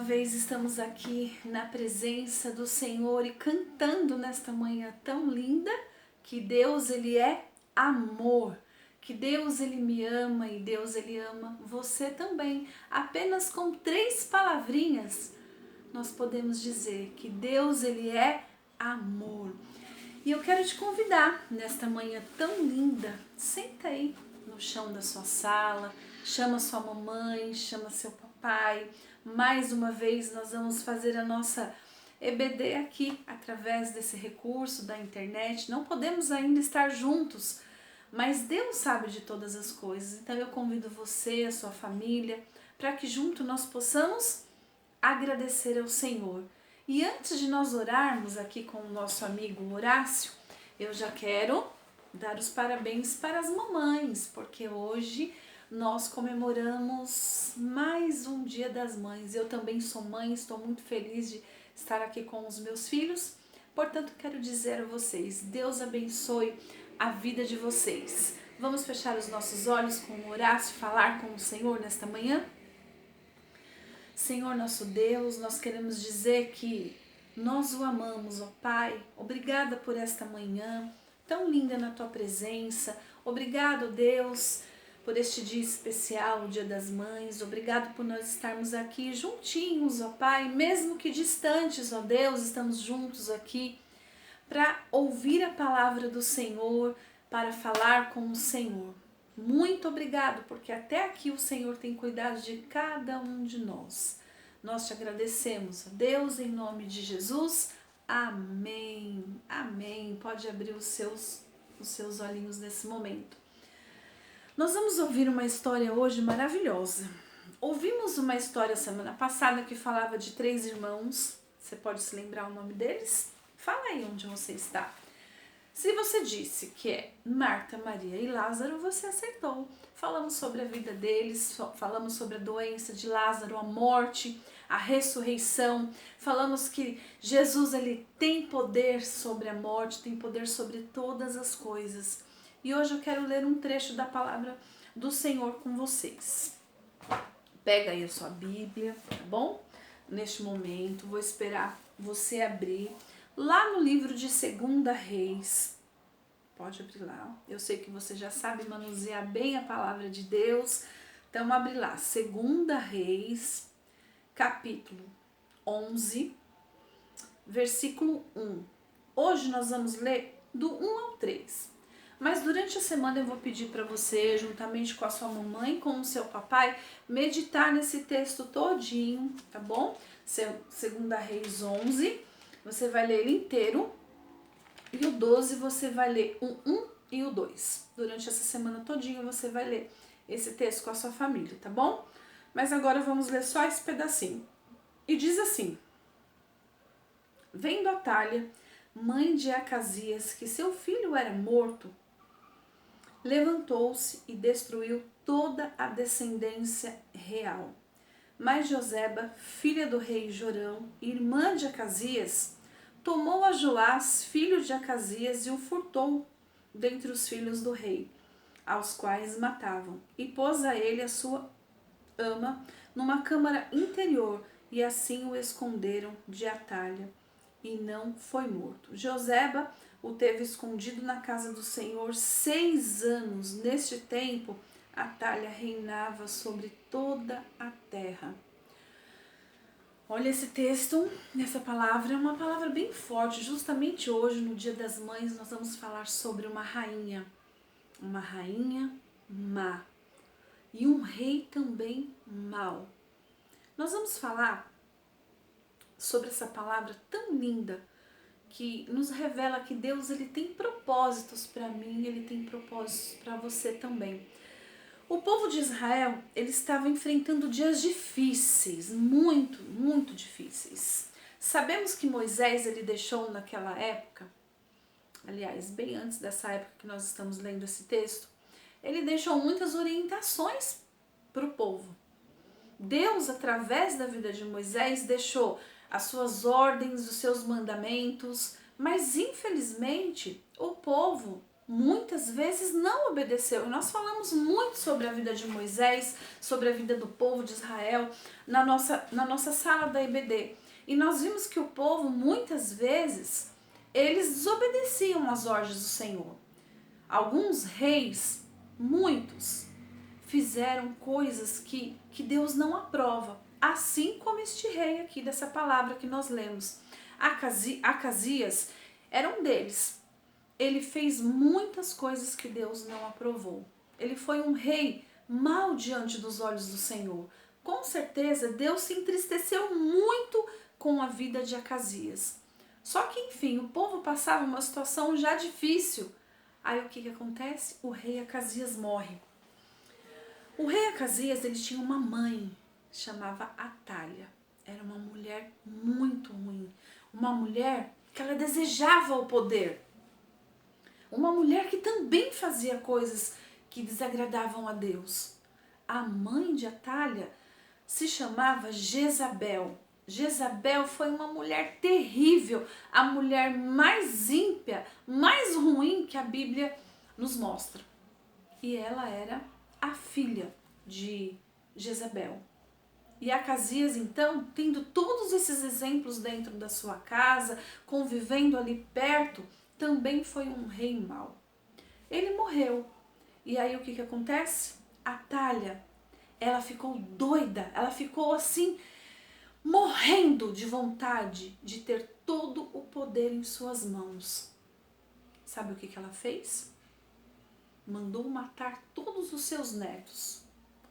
vez estamos aqui na presença do Senhor e cantando nesta manhã tão linda que Deus ele é amor, que Deus ele me ama e Deus ele ama você também. Apenas com 3 palavrinhas nós podemos dizer que Deus ele é amor. E eu quero te convidar nesta manhã tão linda, senta aí no chão da sua sala, chama sua mamãe, chama seu papai. Mais uma vez nós vamos fazer a nossa EBD aqui, através desse recurso da internet. Não podemos ainda estar juntos, mas Deus sabe de todas as coisas. Então eu convido você, a sua família, para que junto nós possamos agradecer ao Senhor. E antes de nós orarmos aqui com o nosso amigo Horácio, eu já quero dar os parabéns para as mamães, porque hoje nós comemoramos mais um Dia das Mães. Eu também sou mãe, estou muito feliz de estar aqui com os meus filhos. Portanto, quero dizer a vocês, Deus abençoe a vida de vocês. Vamos fechar os nossos olhos com o Horácio, falar com o Senhor nesta manhã? Senhor nosso Deus, nós queremos dizer que nós o amamos, ó Pai. Obrigada por esta manhã tão linda na Tua presença. Obrigado, Deus, por este dia especial, o Dia das Mães. Obrigado por nós estarmos aqui juntinhos, ó Pai, mesmo que distantes, ó Deus, estamos juntos aqui para ouvir a palavra do Senhor, para falar com o Senhor. Muito obrigado, porque até aqui o Senhor tem cuidado de cada um de nós. Nós te agradecemos, Deus, em nome de Jesus. Amém. Amém. Pode abrir os seus olhinhos nesse momento. Nós vamos ouvir uma história hoje maravilhosa. Ouvimos uma história semana passada que falava de 3 irmãos. Você pode se lembrar o nome deles? Fala aí onde você está. Se você disse que é Marta, Maria e Lázaro, você acertou. Falamos sobre a vida deles, falamos sobre a doença de Lázaro, a morte, a ressurreição. Falamos que Jesus ele tem poder sobre a morte, tem poder sobre todas as coisas. E hoje eu quero ler um trecho da palavra do Senhor com vocês. Pega aí a sua Bíblia, tá bom? Neste momento, vou esperar você abrir lá no livro de 2 Reis. Pode abrir lá. Eu sei que você já sabe manusear bem a palavra de Deus. Então, abre lá. 2 Reis, capítulo 11, versículo 1. Hoje nós vamos ler do 1 ao 3. Mas durante a semana eu vou pedir para você, juntamente com a sua mamãe, com o seu papai, meditar nesse texto todinho, tá bom? 2 Reis 11, você vai ler ele inteiro. E o 12 você vai ler o 1 e o 2. Durante essa semana todinha você vai ler esse texto com a sua família, tá bom? Mas agora vamos ler só esse pedacinho. E diz assim: Vendo Atália, mãe de Acasias, que seu filho era morto, levantou-se e destruiu toda a descendência real. Mas Joseba, filha do rei Jorão, irmã de Acasias, tomou a Joás, filho de Acasias, e o furtou dentre os filhos do rei, aos quais matavam, e pôs a ele a sua ama numa câmara interior, e assim o esconderam de Atália, e não foi morto. Joseba o teve escondido na casa do Senhor 6 anos. Neste tempo, Atália reinava sobre toda a terra. Olha esse texto, essa palavra é uma palavra bem forte. Justamente hoje, no Dia das Mães, nós vamos falar sobre uma rainha má e um rei também mau. Nós vamos falar sobre essa palavra tão linda que nos revela que Deus ele tem propósitos para mim, ele tem propósitos para você também. O povo de Israel, ele estava enfrentando dias difíceis, muito, muito difíceis. Sabemos que Moisés, ele deixou naquela época, aliás, bem antes dessa época que nós estamos lendo esse texto, ele deixou muitas orientações para o povo. Deus, através da vida de Moisés, deixou as suas ordens, os seus mandamentos, mas infelizmente o povo muitas vezes não obedeceu. E nós falamos muito sobre a vida de Moisés, sobre a vida do povo de Israel, na nossa sala da IBD. E nós vimos que o povo, muitas vezes, eles desobedeciam às ordens do Senhor. Alguns reis, muitos, fizeram coisas que Deus não aprova. Assim como este rei aqui dessa palavra que nós lemos. Acasias era um deles. Ele fez muitas coisas que Deus não aprovou. Ele foi um rei mau diante dos olhos do Senhor. Com certeza, Deus se entristeceu muito com a vida de Acasias. Só que, enfim, o povo passava uma situação já difícil. Aí o que acontece? O rei Acasias morre. O rei Acasias, ele tinha uma mãe, chamava Atália. Era uma mulher muito ruim. Uma mulher que ela desejava o poder. Uma mulher que também fazia coisas que desagradavam a Deus. A mãe de Atália se chamava Jezabel. Jezabel foi uma mulher terrível, a mulher mais ímpia, mais ruim que a Bíblia nos mostra. E ela era a filha de Jezabel. E Acasias, então, tendo todos esses exemplos dentro da sua casa, convivendo ali perto, também foi um rei mau. Ele morreu. E aí o que acontece? Atália, ela ficou doida, ela ficou assim, morrendo de vontade de ter todo o poder em suas mãos. Sabe o que ela fez? Mandou matar todos os seus netos.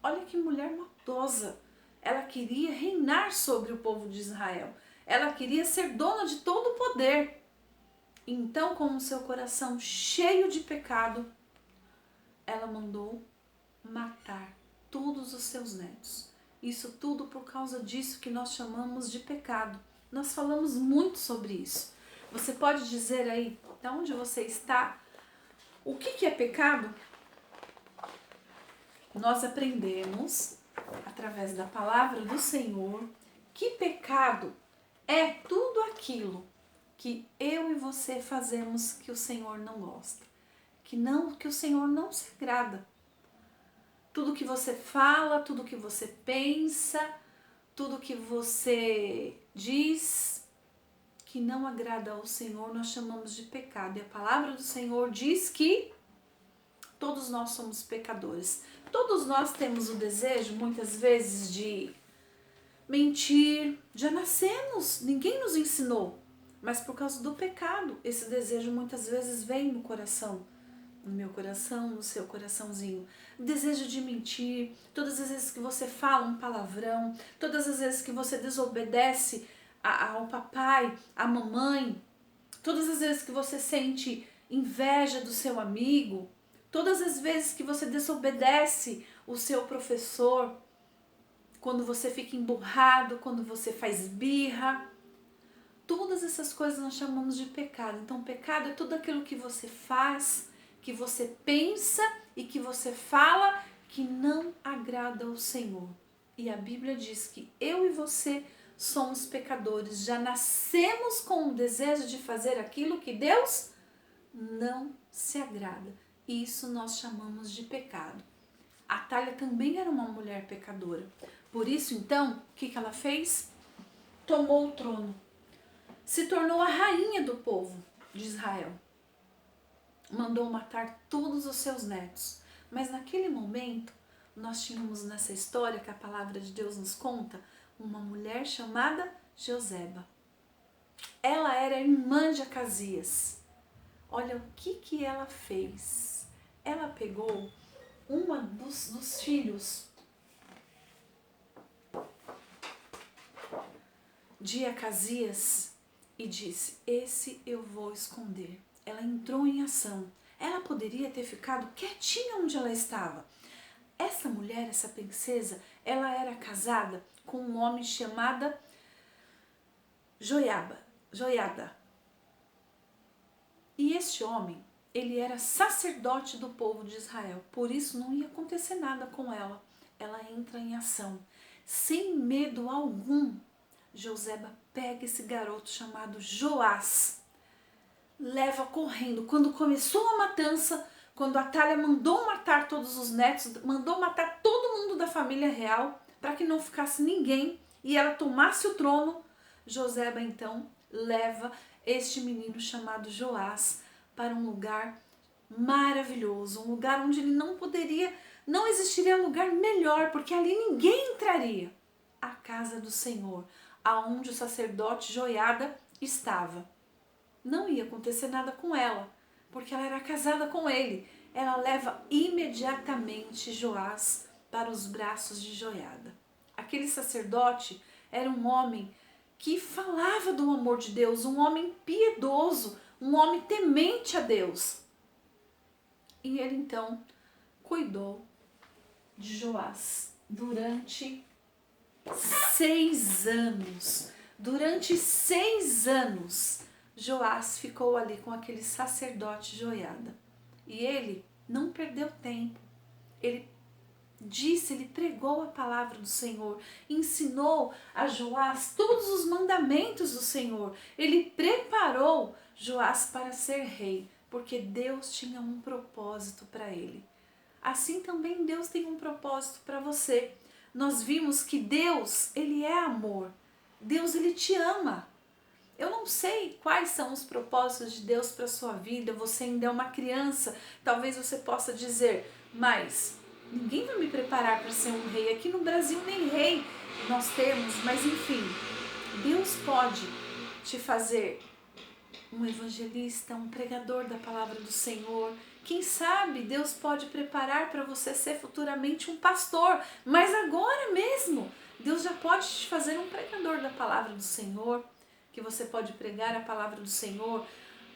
Olha que mulher maldosa. Ela queria reinar sobre o povo de Israel. Ela queria ser dona de todo o poder. Então, com o seu coração cheio de pecado, ela mandou matar todos os seus netos. Isso tudo por causa disso que nós chamamos de pecado. Nós falamos muito sobre isso. Você pode dizer aí, de onde você está, o que é pecado? Nós aprendemos, através da palavra do Senhor, que pecado é tudo aquilo que eu e você fazemos que o Senhor não gosta, que o Senhor não se agrada. Tudo que você fala, tudo que você pensa, tudo que você diz que não agrada ao Senhor, nós chamamos de pecado. E a palavra do Senhor diz que todos nós somos pecadores. Todos nós temos o desejo, muitas vezes, de mentir. Já nascemos, ninguém nos ensinou. Mas por causa do pecado, esse desejo muitas vezes vem no coração. No meu coração, no seu coraçãozinho. O desejo de mentir, todas as vezes que você fala um palavrão, todas as vezes que você desobedece ao papai, à mamãe, todas as vezes que você sente inveja do seu amigo, todas as vezes que você desobedece o seu professor, quando você fica emburrado, quando você faz birra, todas essas coisas nós chamamos de pecado. Então, pecado é tudo aquilo que você faz, que você pensa e que você fala que não agrada ao Senhor. E a Bíblia diz que eu e você somos pecadores, já nascemos com o desejo de fazer aquilo que Deus não se agrada. Isso nós chamamos de pecado. Atália também era uma mulher pecadora. Por isso, então, o que ela fez? Tomou o trono. Se tornou a rainha do povo de Israel. Mandou matar todos os seus netos. Mas naquele momento, nós tínhamos nessa história que a palavra de Deus nos conta, uma mulher chamada Joseba. Ela era irmã de Acasias. Olha o que ela fez. Ela pegou uma dos filhos de Acasias e disse, esse eu vou esconder. Ela entrou em ação. Ela poderia ter ficado quietinha onde ela estava. Essa mulher, essa princesa, ela era casada com um homem chamado Joiada. E este homem, ele era sacerdote do povo de Israel. Por isso não ia acontecer nada com ela. Ela entra em ação. Sem medo algum, Joseba pega esse garoto chamado Joás, leva correndo. Quando começou a matança, quando Atália mandou matar todos os netos, mandou matar todo mundo da família real, para que não ficasse ninguém e ela tomasse o trono, Joseba então leva este menino chamado Joás para um lugar maravilhoso, um lugar onde ele não existiria lugar melhor, porque ali ninguém entraria. A casa do Senhor, aonde o sacerdote Joiada estava. Não ia acontecer nada com ela, porque ela era casada com ele. Ela leva imediatamente Joás para os braços de Joiada. Aquele sacerdote era um homem que falava do amor de Deus, um homem piedoso, um homem temente a Deus. E ele então cuidou de Joás durante 6 anos. Durante 6 anos, Joás ficou ali com aquele sacerdote Joiada. E ele não perdeu tempo. Ele pregou a palavra do Senhor, ensinou a Joás todos os mandamentos do Senhor. Ele preparou Joás para ser rei, porque Deus tinha um propósito para ele. Assim também Deus tem um propósito para você. Nós vimos que Deus, ele é amor. Deus, ele te ama. Eu não sei quais são os propósitos de Deus para a sua vida. Você ainda é uma criança. Talvez você possa dizer, mas ninguém vai me preparar para ser um rei. Aqui no Brasil nem rei nós temos, mas enfim. Deus pode te fazer um evangelista, um pregador da palavra do Senhor. Quem sabe Deus pode preparar para você ser futuramente um pastor, mas agora mesmo Deus já pode te fazer um pregador da palavra do Senhor, que você pode pregar a palavra do Senhor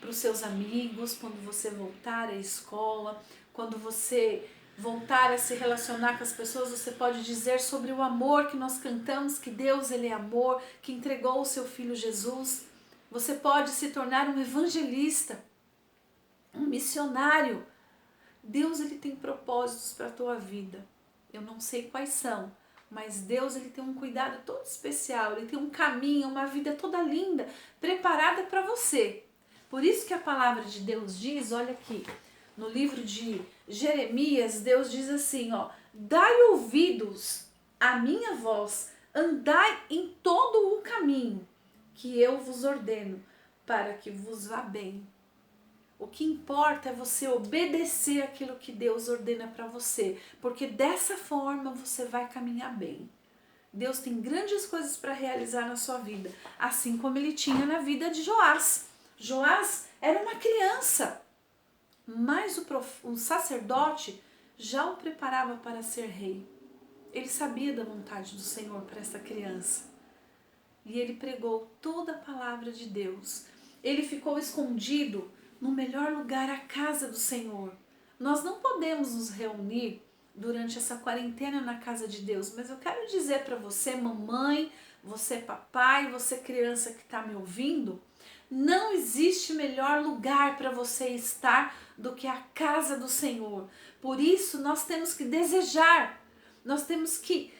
para os seus amigos, quando você voltar à escola, quando você voltar a se relacionar com as pessoas, você pode dizer sobre o amor que nós cantamos, que Deus, ele é amor, que entregou o seu Filho Jesus. Você pode se tornar um evangelista, um missionário. Deus, ele tem propósitos para a tua vida. Eu não sei quais são, mas Deus, ele tem um cuidado todo especial, ele tem um caminho, uma vida toda linda, preparada para você. Por isso que a palavra de Deus diz, olha aqui, no livro de Jeremias, Deus diz assim, ó, dai ouvidos à minha voz, andai em todo o caminho que eu vos ordeno, para que vos vá bem. O que importa é você obedecer aquilo que Deus ordena para você, porque dessa forma você vai caminhar bem. Deus tem grandes coisas para realizar na sua vida, assim como ele tinha na vida de Joás. Joás era uma criança, mas o sacerdote já o preparava para ser rei. Ele sabia da vontade do Senhor para essa criança. E ele pregou toda a palavra de Deus. Ele ficou escondido no melhor lugar, a casa do Senhor. Nós não podemos nos reunir durante essa quarentena na casa de Deus, mas eu quero dizer para você, mamãe, você papai, você criança que está me ouvindo, não existe melhor lugar para você estar do que a casa do Senhor. Por isso nós temos que desejar, nós temos que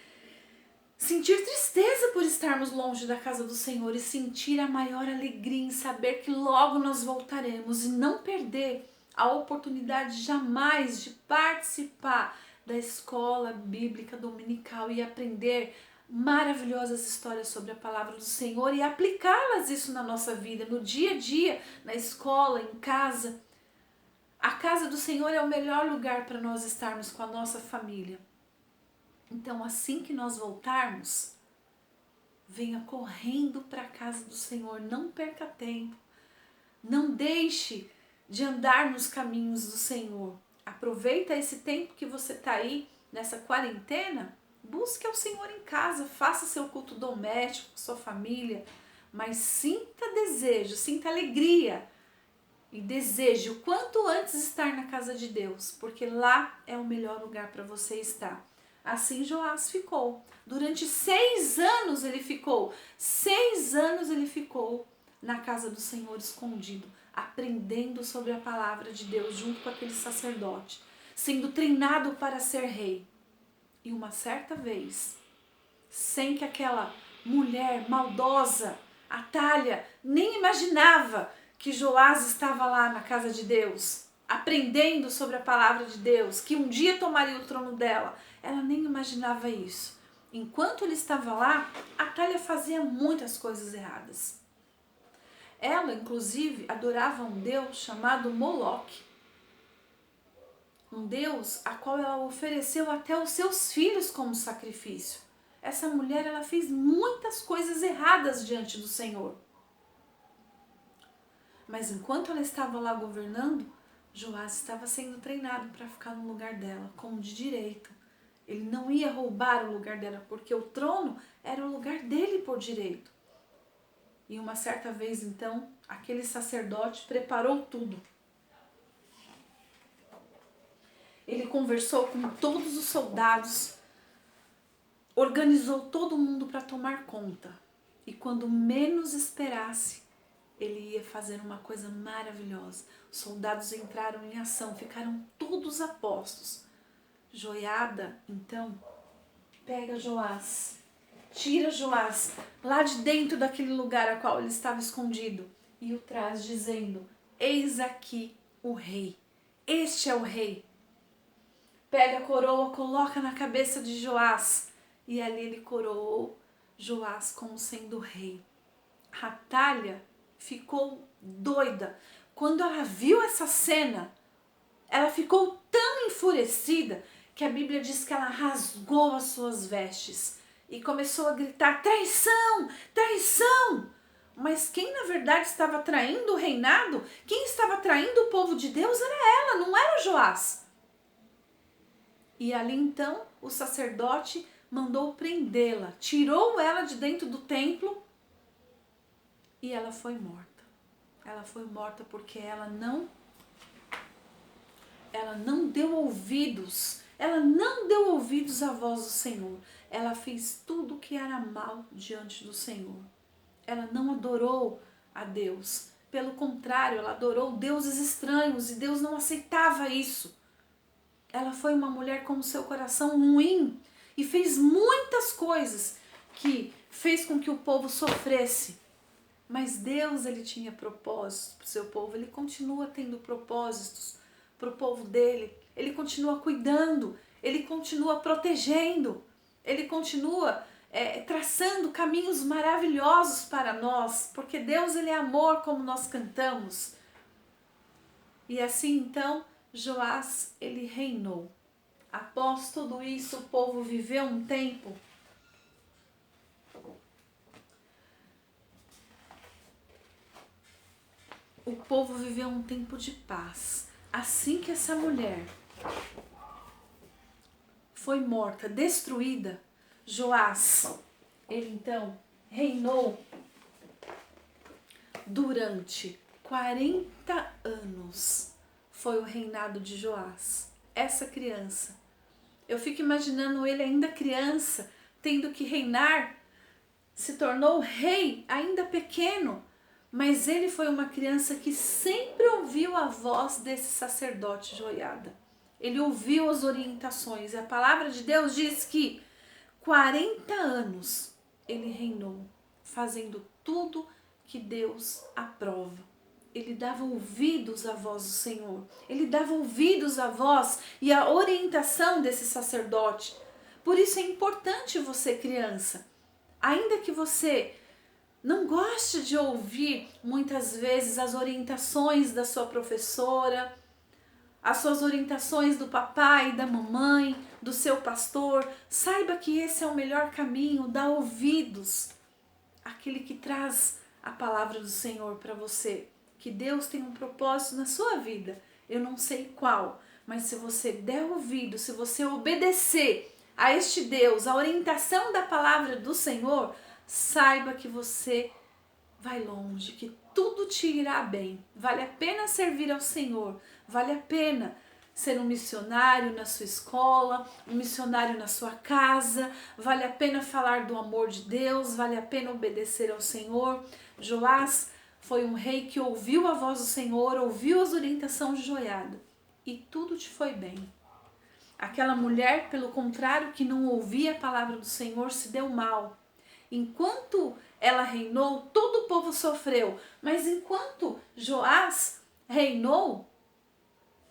sentir tristeza por estarmos longe da casa do Senhor e sentir a maior alegria em saber que logo nós voltaremos e não perder a oportunidade jamais de participar da escola bíblica dominical e aprender maravilhosas histórias sobre a palavra do Senhor e aplicá-las isso na nossa vida, no dia a dia, na escola, em casa. A casa do Senhor é o melhor lugar para nós estarmos com a nossa família. Então, assim que nós voltarmos, venha correndo para a casa do Senhor, não perca tempo, não deixe de andar nos caminhos do Senhor. Aproveita esse tempo que você está aí, nessa quarentena, busque ao Senhor em casa, faça seu culto doméstico com sua família, mas sinta desejo, sinta alegria e deseje o quanto antes estar na casa de Deus, porque lá é o melhor lugar para você estar. Assim Joás ficou. Durante 6 anos ele ficou. 6 anos ele ficou na casa do Senhor escondido, aprendendo sobre a palavra de Deus junto com aquele sacerdote, sendo treinado para ser rei. E uma certa vez, sem que aquela mulher maldosa, Atália, nem imaginava que Joás estava lá na casa de Deus, aprendendo sobre a palavra de Deus, que um dia tomaria o trono dela. Ela nem imaginava isso. Enquanto ele estava lá, Atalha fazia muitas coisas erradas. Ela, inclusive, adorava um deus chamado Moloque. Um deus a qual ela ofereceu até os seus filhos como sacrifício. Essa mulher, ela fez muitas coisas erradas diante do Senhor. Mas enquanto ela estava lá governando, Joás estava sendo treinado para ficar no lugar dela, como de direito. Ele não ia roubar o lugar dela, porque o trono era o lugar dele por direito. E uma certa vez, então, aquele sacerdote preparou tudo. Ele conversou com todos os soldados, organizou todo mundo para tomar conta. E quando menos esperasse, ele ia fazer uma coisa maravilhosa. Os soldados entraram em ação, ficaram todos a postos. Joiada, então, pega Joás, tira Joás lá de dentro daquele lugar a qual ele estava escondido e o traz dizendo: eis aqui o rei, este é o rei. Pega a coroa, coloca na cabeça de Joás e ali ele coroou Joás como sendo rei. Atalha ficou doida. Quando ela viu essa cena, ela ficou tão enfurecida que a Bíblia diz que ela rasgou as suas vestes e começou a gritar: traição, traição! Mas quem na verdade estava traindo o reinado, quem estava traindo o povo de Deus era ela, não era Joás. E ali então o sacerdote mandou prendê-la, tirou ela de dentro do templo e ela foi morta. Ela foi morta porque ela não deu ouvidos. Ela não deu ouvidos à voz do Senhor. Ela fez tudo o que era mal diante do Senhor. Ela não adorou a Deus. Pelo contrário, ela adorou deuses estranhos e Deus não aceitava isso. Ela foi uma mulher com o seu coração ruim e fez muitas coisas que fez com que o povo sofresse. Mas Deus, ele tinha propósitos para o seu povo. Ele continua tendo propósitos para o povo dele. Ele continua cuidando. Ele continua protegendo. Ele continua traçando caminhos maravilhosos para nós. Porque Deus, ele é amor, como nós cantamos. E assim, então, Joás, ele reinou. Após tudo isso, o povo viveu um tempo. O povo viveu um tempo de paz. Assim que essa mulher foi morta, destruída, Joás, ele então reinou durante 40 anos. Foi o reinado de Joás. Essa criança. Eu fico imaginando ele ainda criança, tendo que reinar, se tornou rei ainda pequeno. Mas ele foi uma criança que sempre ouviu a voz desse sacerdote Joiada. Ele ouviu as orientações. E a palavra de Deus diz que 40 anos ele reinou, fazendo tudo que Deus aprova. Ele dava ouvidos à voz do Senhor. Ele dava ouvidos à voz e à orientação desse sacerdote. Por isso é importante você, criança, ainda que você não goste de ouvir muitas vezes as orientações da sua professora, as suas orientações do papai, da mamãe, do seu pastor, saiba que esse é o melhor caminho, dá ouvidos àquele que traz a palavra do Senhor para você. Que Deus tem um propósito na sua vida, eu não sei qual, mas se você der ouvido, se você obedecer a este Deus, a orientação da palavra do Senhor, saiba que você vai longe, que tudo te irá bem. Vale a pena servir ao Senhor, vale a pena ser um missionário na sua escola, um missionário na sua casa, vale a pena falar do amor de Deus, vale a pena obedecer ao Senhor. Joás foi um rei que ouviu a voz do Senhor, ouviu as orientações de Joiada e tudo te foi bem. Aquela mulher, pelo contrário, que não ouvia a palavra do Senhor, se deu mal. Enquanto ela reinou, todo o povo sofreu. Mas enquanto Joás reinou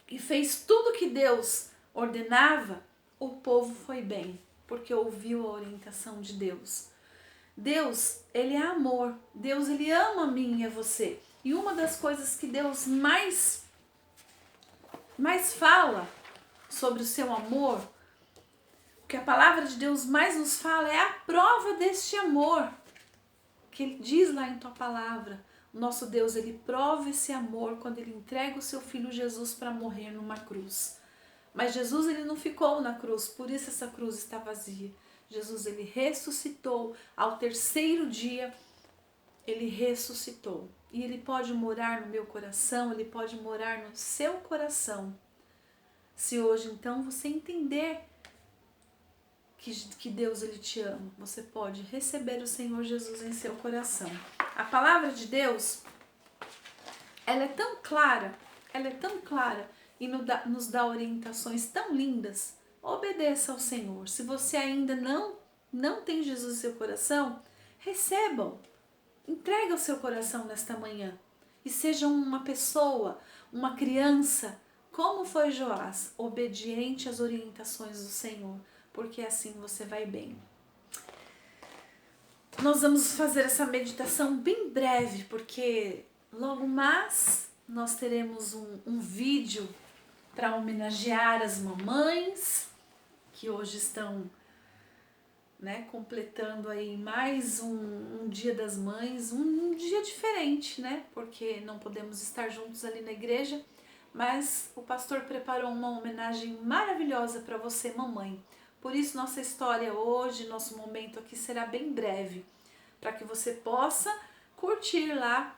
e fez tudo que Deus ordenava, o povo foi bem, porque ouviu a orientação de Deus. Deus, ele é amor. Deus, ele ama a mim e a você. E uma das coisas que Deus mais fala sobre o seu amor, o que a palavra de Deus mais nos fala é a prova deste amor. Que ele diz lá em tua palavra, o nosso Deus, ele prova esse amor quando ele entrega o seu filho Jesus para morrer numa cruz. Mas Jesus, ele não ficou na cruz, por isso essa cruz está vazia. Jesus, ele ressuscitou ao terceiro dia, ele ressuscitou. E ele pode morar no meu coração, ele pode morar no seu coração. Se hoje, então, você entender que Deus, ele te ama, você pode receber o Senhor Jesus em seu coração. A palavra de Deus, ela é tão clara e nos dá orientações tão lindas. Obedeça ao Senhor. Se você ainda não tem Jesus em seu coração, receba-o. Entrega o seu coração nesta manhã. E seja uma pessoa, uma criança, como foi Joás, obediente às orientações do Senhor, porque assim você vai bem. Nós vamos fazer essa meditação bem breve, porque logo mais nós teremos um vídeo para homenagear as mamães que hoje estão, né, completando aí mais um Dia das Mães, um dia diferente, né, porque não podemos estar juntos ali na igreja, mas o pastor preparou uma homenagem maravilhosa para você, mamãe. Por isso nossa história hoje, nosso momento aqui será bem breve, para que você possa curtir lá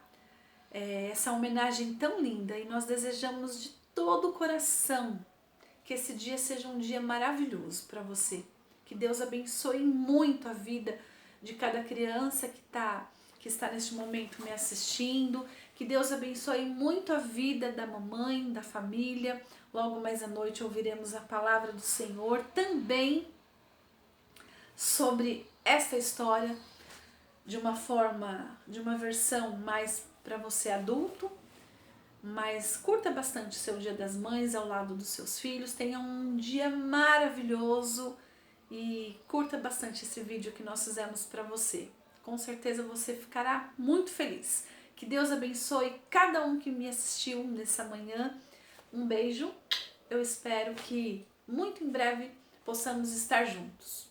essa homenagem tão linda. E nós desejamos de todo o coração que esse dia seja um dia maravilhoso para você. Que Deus abençoe muito a vida de cada criança que está neste momento me assistindo. Que Deus abençoe muito a vida da mamãe, da família. Logo mais à noite ouviremos a palavra do Senhor também sobre essa história de uma versão mais para você adulto. Mas curta bastante o seu Dia das Mães ao lado dos seus filhos. Tenha um dia maravilhoso e curta bastante esse vídeo que nós fizemos para você. Com certeza você ficará muito feliz. Que Deus abençoe cada um que me assistiu nessa manhã. Um beijo. Eu espero que muito em breve possamos estar juntos.